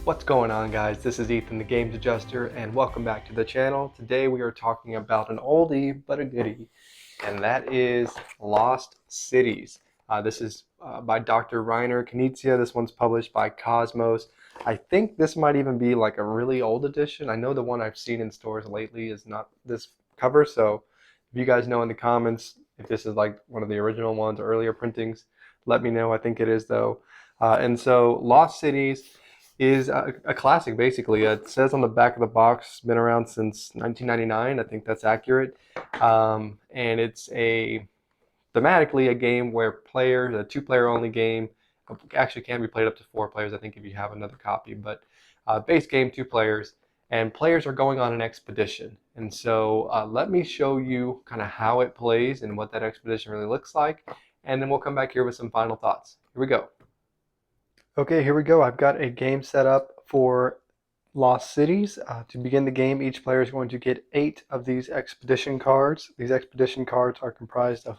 What's going on, guys? This is Ethan, the Games Adjuster, and welcome back to the channel. Today we are talking about an oldie but a goodie, and that is Lost Cities. This is by Dr. Reiner, Knizia. This one's published by Kosmos. I think this might even be like a really old edition. I know the one I've seen in stores lately is not this cover, so if you guys know in the comments if this is like one of the original ones or earlier printings, let me know. I think it is though. And so Lost Cities is a classic, basically. It says on the back of the box, been around since 1999. I think that's accurate. And it's thematically a game where players, a two-player only game, actually can be played up to 4 players, I think, if you have another copy. But base game, 2 players, and players are going on an expedition. And so let me show you kind of how it plays and what that expedition really looks like. And then we'll come back here with some final thoughts. Here we go. Okay, here we go. I've got a game set up for Lost Cities. To begin the game, each player is going to get 8 of these expedition cards. These expedition cards are comprised of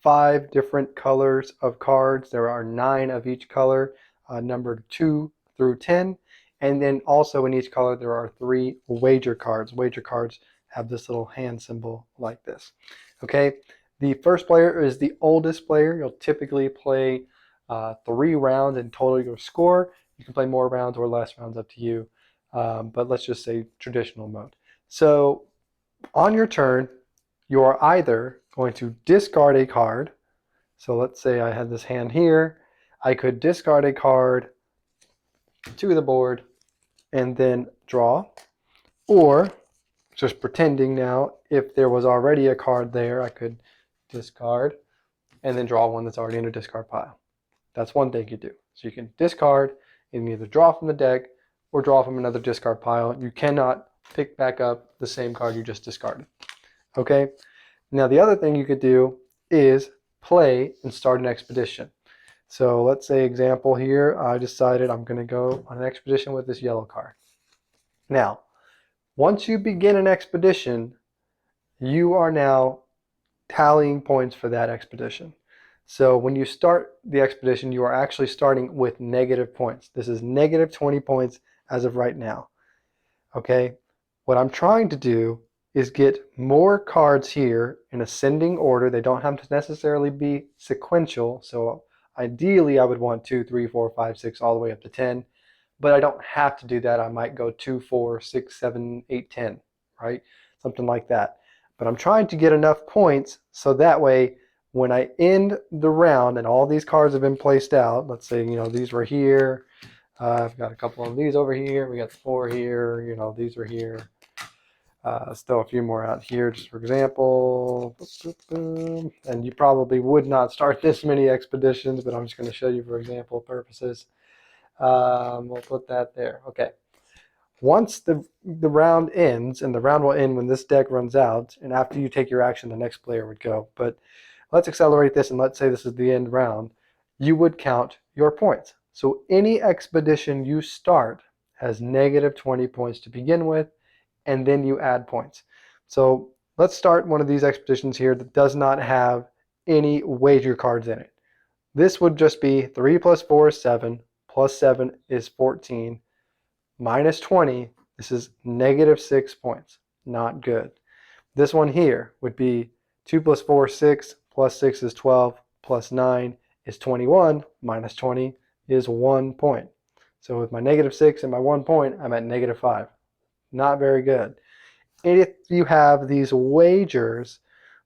5 different colors of cards. There are 9 of each color, numbered 2 through 10. And then also in each color, there are 3 wager cards. Wager cards have this little hand symbol like this. Okay, the first player is the oldest player. You'll typically play 3 rounds in total your score. You can play more rounds or less rounds, up to you. But let's just say traditional mode. So on your turn, you are either going to discard a card. So let's say I had this hand here. I could discard a card to the board and then draw. Or, just pretending now, if there was already a card there, I could discard and then draw one that's already in a discard pile. That's one thing you do. So you can discard and either draw from the deck or draw from another discard pile. You cannot pick back up the same card you just discarded. Okay? Now the other thing you could do is play and start an expedition. So let's say example here, I decided I'm going to go on an expedition with this yellow card. Now, once you begin an expedition, you are now tallying points for that expedition. So when you start the expedition, you are actually starting with negative points. This is negative 20 points as of right now. Okay, what I'm trying to do is get more cards here in ascending order. They don't have to necessarily be sequential. So ideally, I would want 2, 3, 4, 5, 6, all the way up to 10. But I don't have to do that. I might go 2, 4, 6, 7, 8, 10, right? Something like that. But I'm trying to get enough points so that way, when I end the round and all these cards have been placed out, let's say, these were here. I've got a couple of these over here. We got 4 here. These are here. Still a few more out here, just for example. And you probably would not start this many expeditions, but I'm just going to show you for example purposes. We'll put that there. Okay. Once the round ends, and the round will end when this deck runs out, and after you take your action, the next player would go. But let's accelerate this, and let's say this is the end round. You would count your points. So any expedition you start has negative 20 points to begin with, and then you add points. So let's start one of these expeditions here that does not have any wager cards in it. This would just be 3 plus 4 is 7, plus 7 is 14, minus 20, this is negative 6 points. Not good. This one here would be 2 plus 4 is 6, plus 6 is 12, plus 9 is 21, minus 20 is 1 point. So with my negative 6 and my 1 point, I'm at negative 5. Not very good. And if you have these wagers,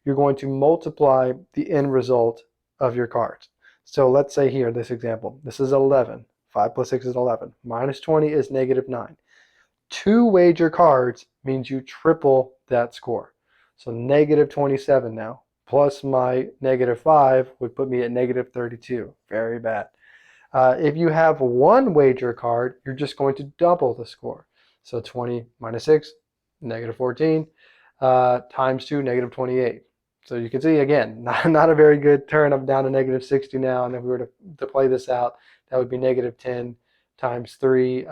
you're going to multiply the end result of your cards. So let's say here, this example, this is 11. 5 plus 6 is 11. Minus 20 is negative 9. 2 wager cards means you triple that score. So negative 27 now, plus my negative 5 would put me at negative 32. Very bad. If you have 1 wager card, you're just going to double the score. So 20 minus 6, negative 14, times 2, negative 28. So you can see, again, not a very good turn. I'm down to negative 60 now, and if we were to play this out, that would be negative 10 times 3,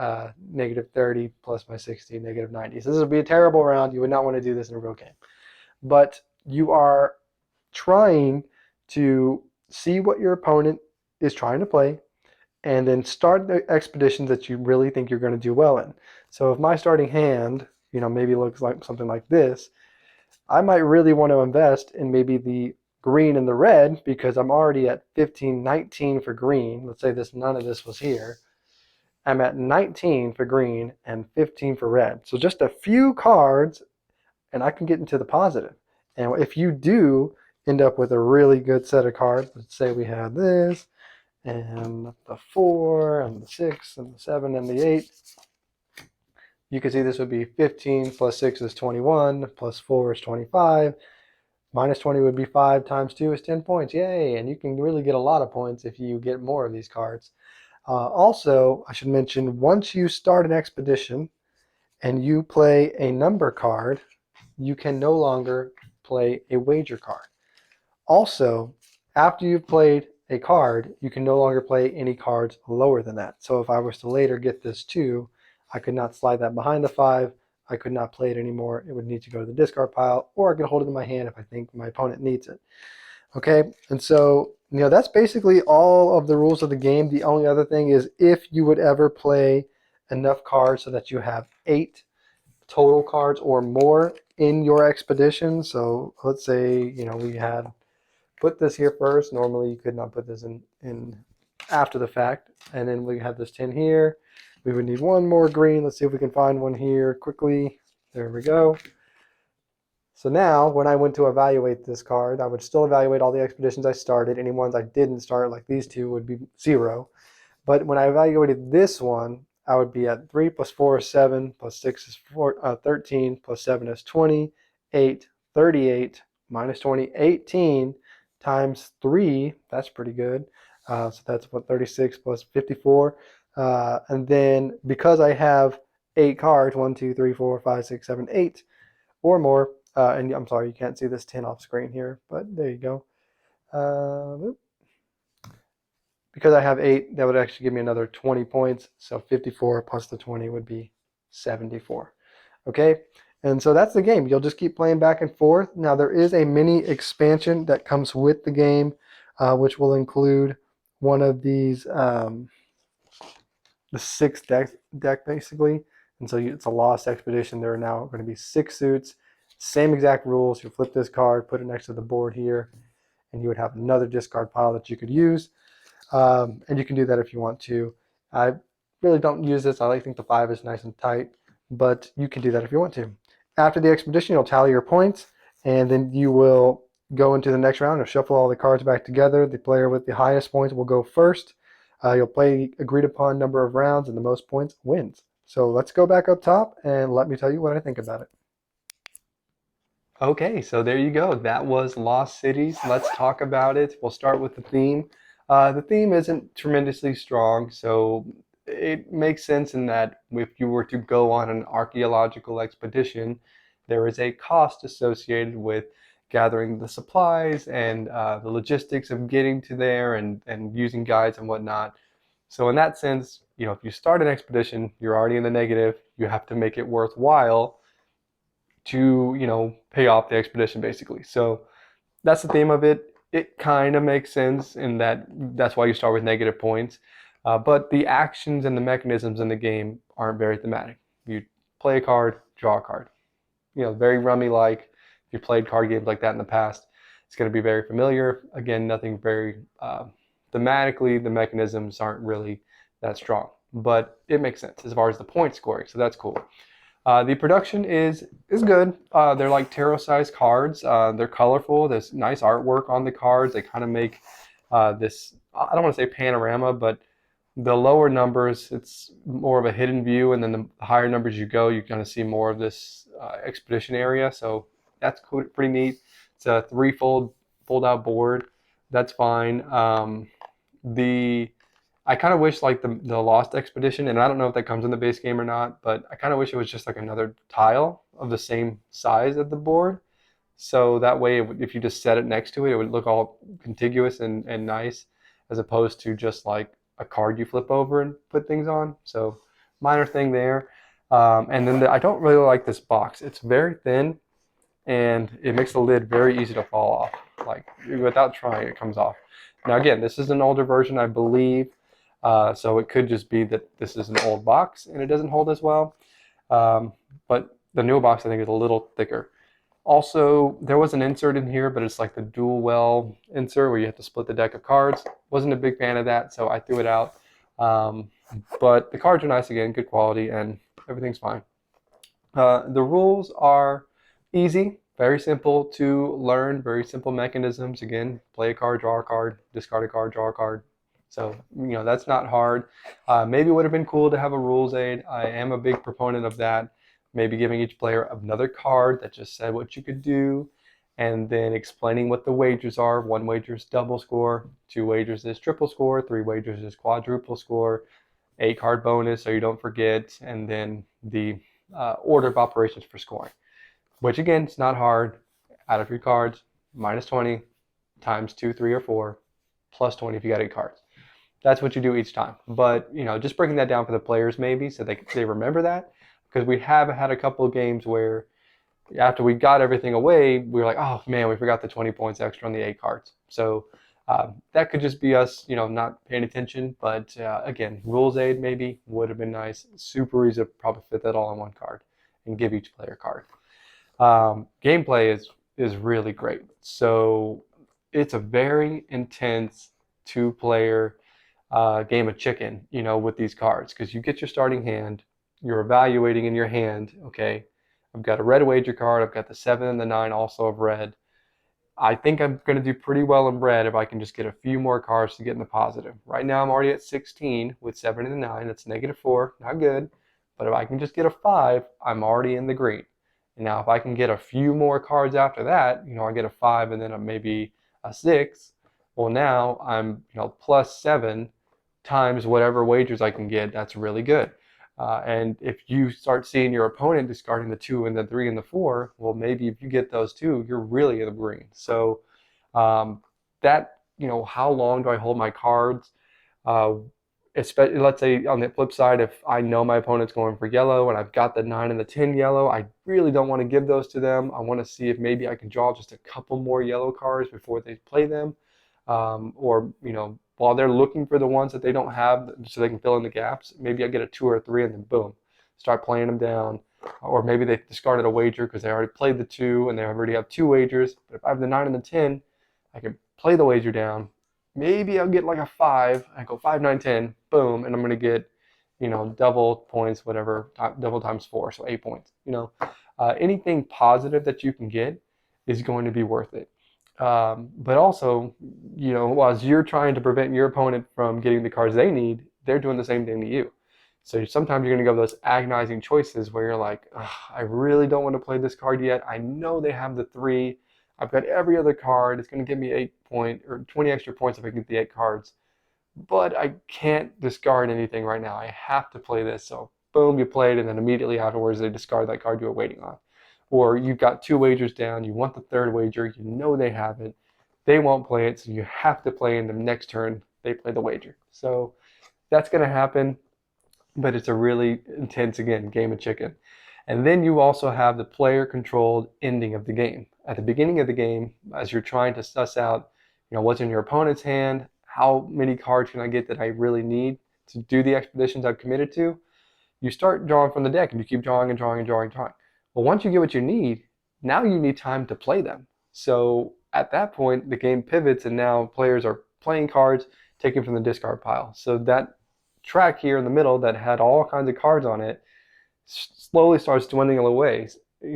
negative 30, plus my 60, negative 90. So this would be a terrible round. You would not want to do this in a real game. But you are trying to see what your opponent is trying to play and then start the expeditions that you really think you're going to do well in. So if my starting hand, maybe looks like something like this, I might really want to invest in maybe the green and the red because I'm already at 15, 19 for green. Let's say none of this was here. I'm at 19 for green and 15 for red. So just a few cards and I can get into the positive. And if you do end up with a really good set of cards, let's say we have this, and the 4, and the 6, and the 7, and the 8, you can see this would be 15 plus 6 is 21, plus 4 is 25, minus 20 would be 5 times 2 is 10 points. Yay! And you can really get a lot of points if you get more of these cards. Also, I should mention, once you start an expedition and you play a number card, you can no longer play a wager card. Also, after you've played a card, you can no longer play any cards lower than that. So if I was to later get this 2, I could not slide that behind the 5. I could not play it anymore. It would need to go to the discard pile, or I could hold it in my hand if I think my opponent needs it. Okay, and so that's basically all of the rules of the game. The only other thing is if you would ever play enough cards so that you have 8 total cards or more in your expedition. So let's say we had put this here first. Normally you could not put this in after the fact, and then we have this 10 here. We would need one more green. Let's see if we can find one here quickly. There we go. So now when I went to evaluate this card, I would still evaluate all the expeditions I started. Any ones I didn't start, like these 2, would be 0. But when I evaluated this one, I would be at 3 plus 4 is 7, plus 6 is 13, plus 7 is 20, 8, 38, minus 20, 18, times 3, that's pretty good. So that's what, 36 plus 54. And then because I have 8 cards, 1, 2, 3, 4, 5, 6, 7, 8 or more, and I'm sorry, you can't see this 10 off screen here, but there you go. Because I have 8, that would actually give me another 20 points. So 54 plus the 20 would be 74. Okay, and so that's the game. You'll just keep playing back and forth. Now there is a mini expansion that comes with the game, which will include one of these, the 6th deck basically. And so it's a Lost Expedition. There are now going to be 6 suits, same exact rules. You flip this card, put it next to the board here, and you would have another discard pile that you could use. And you can do that if you want to. I really don't use this. I think the 5 is nice and tight, but you can do that if you want to. After the expedition, you'll tally your points, and then you will go into the next round and shuffle all the cards back together. The player with the highest points will go first. You'll play agreed upon number of rounds, and the most points wins. So let's go back up top, and let me tell you what I think about it. Okay, so there you go. That was Lost Cities. Let's talk about it. We'll start with the theme. The theme isn't tremendously strong, so it makes sense in that if you were to go on an archaeological expedition, there is a cost associated with gathering the supplies and the logistics of getting to there and using guides and whatnot. So in that sense, if you start an expedition, you're already in the negative. You have to make it worthwhile to, pay off the expedition basically. So that's the theme of it. It kind of makes sense in that's why you start with negative points. But the actions and the mechanisms in the game aren't very thematic. You play a card, draw a card. Very rummy-like. If you played card games like that in the past, it's going to be very familiar. Again, nothing very thematically. The mechanisms aren't really that strong. But it makes sense as far as the point scoring, so that's cool. The production is good. They're like tarot-sized cards. They're colorful. There's nice artwork on the cards. They kind of make this, I don't want to say panorama, but the lower numbers, it's more of a hidden view, and then the higher numbers you go, you're going to see more of this expedition area. So that's cool, pretty neat. It's a 3-fold fold-out board. That's fine. I kind of wish like the Lost Expedition, and I don't know if that comes in the base game or not, but I kind of wish it was just like another tile of the same size as the board. So that way, if you just set it next to it, it would look all contiguous and nice, as opposed to just like a card you flip over and put things on. So minor thing there. And then I don't really like this box. It's very thin, and it makes the lid very easy to fall off. Like without trying, it comes off. Now again, this is an older version, I believe. So it could just be that this is an old box and it doesn't hold as well. But the new box I think is a little thicker. Also, there was an insert in here, but it's like the dual well insert where you have to split the deck of cards. Wasn't a big fan of that, so I threw it out. But the cards are nice again, good quality, and everything's fine. The rules are easy, very simple to learn, very simple mechanisms. Again, play a card, draw a card, discard a card, draw a card. So, that's not hard. Maybe it would have been cool to have a rules aid. I am a big proponent of that. Maybe giving each player another card that just said what you could do, and then explaining what the wagers are. 1 wager is double score, 2 wagers is triple score, 3 wagers is quadruple score, 8-card bonus so you don't forget, and then the order of operations for scoring, which again, it's not hard. Out of your cards, minus 20 times 2, 3, or 4, plus 20 if you got 8 cards. That's what you do each time. But, just breaking that down for the players maybe so they remember that, because we have had a couple of games where after we got everything away, we were like, oh man, we forgot the 20 points extra on the 8 cards. So that could just be us, not paying attention. But again, rules aid maybe would have been nice. Super easy to probably fit that all on 1 card and give each player a card. Gameplay is really great. So it's a very intense 2-player game of chicken, with these cards, because you get your starting hand, you're evaluating in your hand, okay, I've got a red wager card, I've got the 7 and the 9 also of red. I think I'm going to do pretty well in red if I can just get a few more cards to get in the positive. Right now I'm already at 16 with 7 and 9. That's -4, not good. But if I can just get a 5, I'm already in the green. And now if I can get a few more cards after that, I get a 5 and then maybe a 6. Well, now I'm +7 times whatever wagers I can get. That's really good. And if you start seeing your opponent discarding the 2 and the 3 and the 4, well, maybe if you get those 2, you're really in the green. So how long do I hold my cards? Especially, let's say on the flip side, if I know my opponent's going for yellow and I've got the 9 and the 10 yellow, I really don't want to give those to them. I want to see if maybe I can draw just a couple more yellow cards before they play them. Or while they're looking for the ones that they don't have so they can fill in the gaps, maybe I get a 2 or a 3 and then boom, start playing them down. Or maybe they discarded a wager because they already played the 2 and they already have 2 wagers. But if I have the 9 and the 10, I can play the wager down. Maybe I'll get like a 5. I go 5, 9, 10, boom, and I'm going to get, double points, whatever, double times 4, so 8 points. Anything positive that you can get is going to be worth it. But also, as you're trying to prevent your opponent from getting the cards they need, they're doing the same thing to you. So sometimes you're going to go those agonizing choices where you're like, I really don't want to play this card yet. I know they have the 3. I've got every other card. It's going to give me 20 extra points if I get the 8 cards. But I can't discard anything right now. I have to play this. So boom, you play it, and then immediately afterwards they discard that card you were waiting on. Or you've got 2 wagers down, you want the 3rd wager, you know they have it, they won't play it, so you have to play in the next turn they play the wager. So that's going to happen, but it's a really intense, again, game of chicken. And then you also have the player-controlled ending of the game. At the beginning of the game, as you're trying to suss out, what's in your opponent's hand, how many cards can I get that I really need to do the expeditions I've committed to, you start drawing from the deck and you keep drawing and drawing and drawing and drawing. Well, once you get what you need, now you need time to play them. So at that point, the game pivots and now players are playing cards, taken from the discard pile. So that track here in the middle that had all kinds of cards on it slowly starts dwindling away,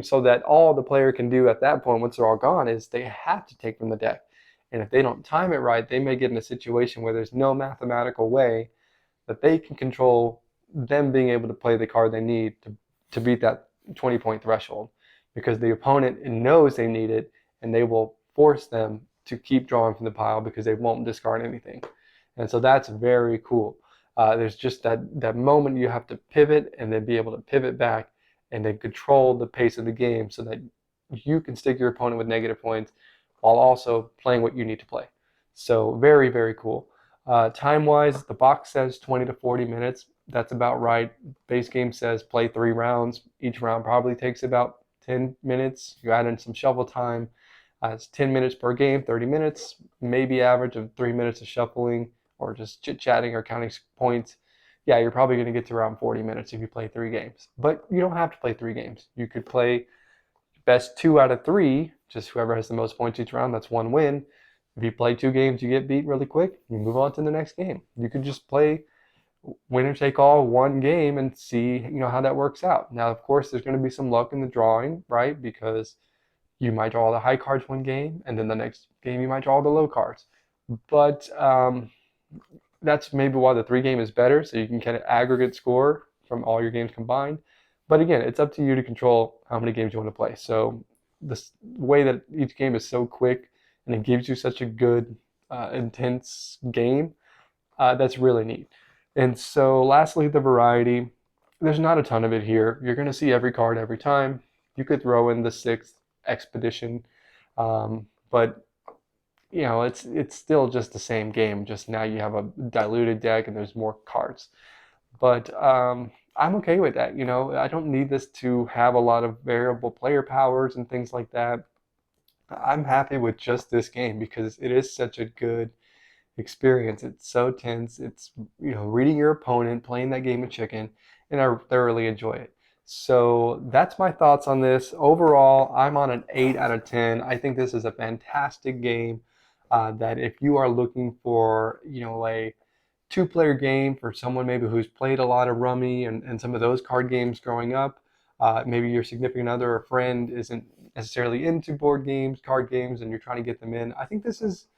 so that all the player can do at that point, once they're all gone, is they have to take from the deck. And if they don't time it right, they may get in a situation where there's no mathematical way that they can control them being able to play the card they need to beat that 20-point threshold, because the opponent knows they need it and they will force them to keep drawing from the pile because they won't discard anything. And so that's very cool. There's just that moment you have to pivot and then be able to pivot back and then control the pace of the game so that you can stick your opponent with negative points while also playing what you need to play. So very, very cool. Time-wise, the box says 20 to 40 minutes. That's about right. Base game says play 3 rounds. Each round probably takes about 10 minutes. You add in some shuffle time. It's 10 minutes per game, 30 minutes, maybe average of 3 minutes of shuffling or just chit-chatting or counting points, yeah, you're probably going to get to around 40 minutes if you play 3 games. But you don't have to play 3 games. You could play best 2 out of 3, just whoever has the most points each round, that's one win. If you play 2 games, you get beat really quick, you move on to the next game. You could just play winner take all one game and see, how that works out. Now, of course, there's going to be some luck in the drawing, right? Because you might draw the high cards one game, and then the next game you might draw the low cards. But that's maybe why the 3 game is better, so you can get an aggregate score from all your games combined. But again, it's up to you to control how many games you want to play. So the way that each game is so quick and it gives you such a good, intense game, that's really neat. And so lastly, the variety. There's not a ton of it here. You're going to see every card every time. You could throw in the 6th expedition, but it's still just the same game. Just now you have a diluted deck and there's more cards. But I'm okay with that. I don't need this to have a lot of variable player powers and things like that. I'm happy with just this game because it is such a good experience. It's so tense. It's, reading your opponent, playing that game of chicken, and I thoroughly enjoy it. So that's my thoughts on this. Overall, I'm on an 8 out of 10. I think this is a fantastic game that if you are looking for, a 2-player game for someone maybe who's played a lot of Rummy and some of those card games growing up, maybe your significant other or friend isn't necessarily into board games, card games, and you're trying to get them in, I think this is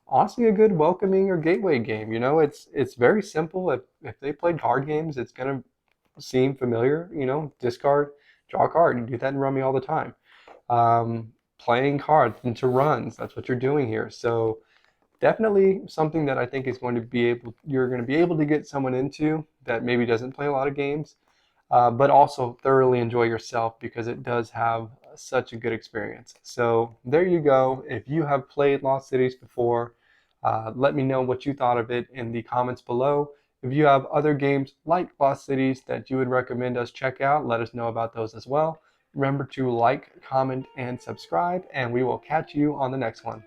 honestly a good welcoming or gateway game. It's very simple. If they played card games, it's gonna seem familiar. Discard, draw a card. You do that in Rummy all the time. Playing cards into runs. That's what you're doing here. So definitely something that I think is you're going to be able to get someone into that maybe doesn't play a lot of games, but also thoroughly enjoy yourself because it does have such a good experience. So there you go. If you have played Lost Cities before, let me know what you thought of it in the comments below. If you have other games like Lost Cities that you would recommend us check out, let us know about those as well. Remember to like, comment, and subscribe, and we will catch you on the next one.